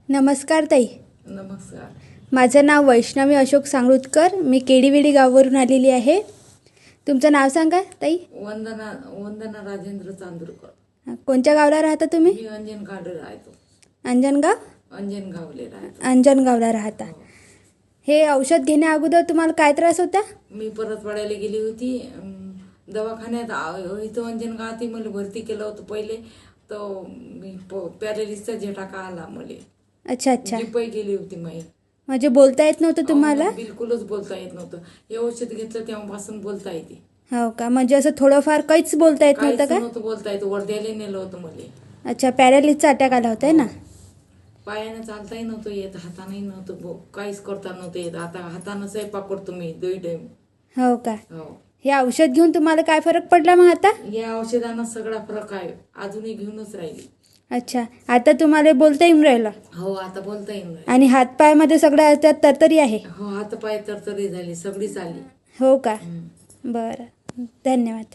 नमस्कार ताई. नमस्कार. माझं नाव वैष्णवी अशोक सांगरुतकर. मी केडीवेडी गावावरून आलेली आहे. तुमचं नाव सांगा ताई. वंदना वंदना राजेंद्र चांदूरकर. कोणत्या गावाला राहता तुम्ही? मी अंजनगावला राहतो. अंजनगावला राहता. हो. हे औषध घेण्या अगोदर तुम्हाला काय त्रास होता? मी परतवाड्याला गेली होती. दवाखान्यात इथं अंजनगावात मला भरती केलं होतं पहिले. तर मी पॅरालिसचा झटका आला मला. अच्छा अच्छा. पै गेली होती मी. म्हणजे बोलता येत नव्हतं तुम्हाला? बिलकुलच बोलता येत नव्हतं. हे औषध घेतलं तेव्हापासून बोलता येते. हो का? म्हणजे असं थोडंफार काहीच बोलता येत नव्हतं का? नव्हतं बोलता येत. वर्ध्याला नेलं होतं मला. अच्छा, पॅरालिसचा अटॅक आला होता ना? पायानं चालताही नव्हतं येत, हातानंही नव्हतं, काहीच करता नव्हतं येत. आता हातानं स्वयंपाक करतो मी 2 टाइम. हो का? हो. हे औषध घेऊन तुम्हाला काय फरक पडला मग आता? या औषधानं सगळा फरक आहे. अजूनही घेऊनच राहिली. अच्छा, आता तुम्हाला बोलता येऊन राहिलं? हो, आता बोलता येईल. आणि हातपायामध्ये सगळ्या त्यात तरतरी आहे? हो, हातपाय तरतरी झाली, सगळीच आली. हो का? बरं, धन्यवाद.